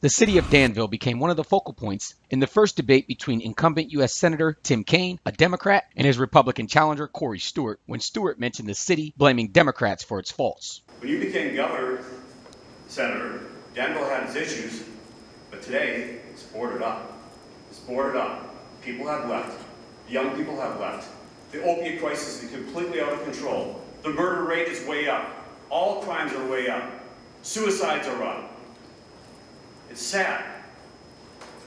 The city of Danville became one of the focal points in the first debate between incumbent U.S. Senator Tim Kaine, a Democrat, and his Republican challenger Corey Stewart, when Stewart mentioned the city blaming Democrats for its faults. When you became governor, Senator, Danville had its issues, but today it's boarded up. It's boarded up. People have left. Young people have left. The opiate crisis is completely out of control. The murder rate is way up. All crimes are way up. Suicides are up. It's sad.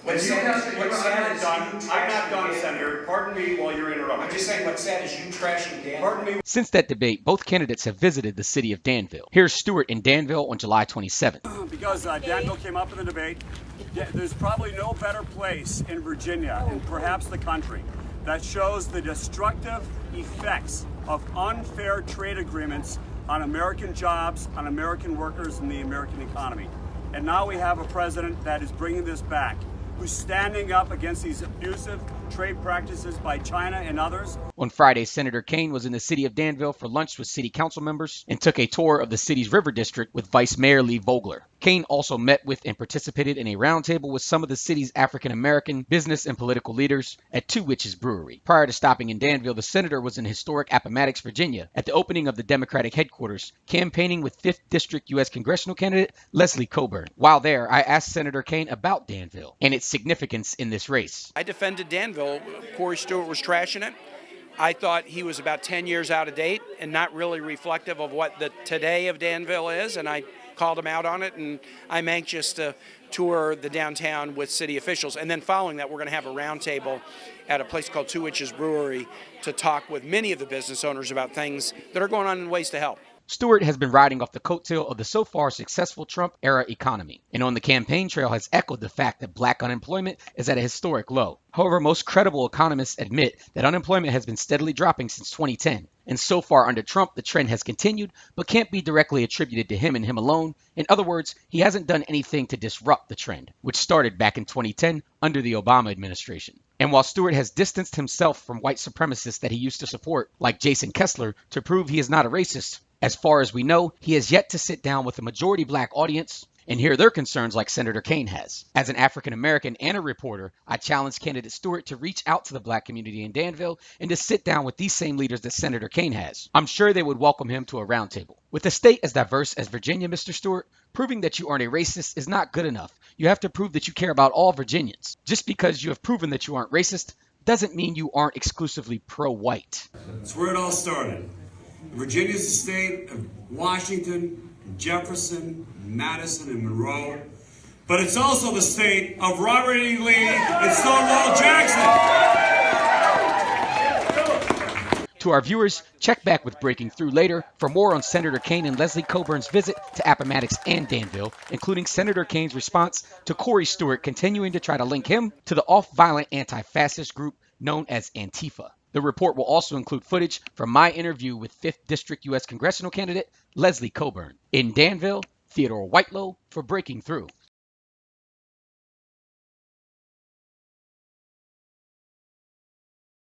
I'm not done, Senator. Pardon me while you're interrupting. I'm just saying what's sad is you trashing Danville. Pardon me. Since that debate, both candidates have visited the city of Danville. Here's Stewart in Danville on July 27th. Because Danville came up in the debate, there's probably no better place in Virginia and perhaps the country that shows the destructive effects of unfair trade agreements on American jobs, on American workers, and the American economy. And now we have a president that is bringing this back, who's standing up against these abusive trade practices by China and others. On Friday, Senator Kaine was in the city of Danville for lunch with city council members and took a tour of the city's river district with Vice Mayor Lee Vogler. Kaine also met with and participated in a roundtable with some of the city's African-American business and political leaders at Two Witches Brewery. Prior to stopping in Danville, the senator was in historic Appamattox, Virginia, at the opening of the Democratic headquarters, campaigning with 5th District U.S. congressional candidate Leslie Coburn. While there, I asked Senator Kaine about Danville and its significance in this race. I defended Danville. Corey Stewart was trashing it. I thought he was about 10 years out of date and not really reflective of what the today of Danville is, and I called him out on it, and I'm anxious to tour the downtown with city officials. And then following that, we're going to have a roundtable at a place called Two Witches Brewery to talk with many of the business owners about things that are going on and ways to help. Stewart has been riding off the coattail of the so far successful Trump-era economy, and on the campaign trail has echoed the fact that black unemployment is at a historic low. However, most credible economists admit that unemployment has been steadily dropping since 2010, and so far under Trump, the trend has continued, but can't be directly attributed to him and him alone. In other words, he hasn't done anything to disrupt the trend, which started back in 2010 under the Obama administration. And while Stewart has distanced himself from white supremacists that he used to support, like Jason Kessler, to prove he is not a racist, as far as we know, he has yet to sit down with a majority black audience and hear their concerns like Senator Kaine has. As an African American and a reporter, I challenged candidate Stewart to reach out to the black community in Danville and to sit down with these same leaders that Senator Kaine has. I'm sure they would welcome him to a roundtable. With a state as diverse as Virginia, Mr. Stewart, proving that you aren't a racist is not good enough. You have to prove that you care about all Virginians. Just because you have proven that you aren't racist doesn't mean you aren't exclusively pro-white. That's where it all started. Virginia is the state of Washington, Jefferson, Madison, and Monroe. But it's also the state of Robert E. Lee and Stonewall Jackson. To our viewers, check back with Breaking Through later for more on Senator Kaine and Leslie Coburn's visit to Appamattox and Danville, including Senator Kaine's response to Corey Stewart continuing to try to link him to the off-violent anti-fascist group known as Antifa. The report will also include footage from my interview with 5th District U.S. congressional candidate Leslie Coburn. In Danville, Theodore Whitelow for Breaking Through.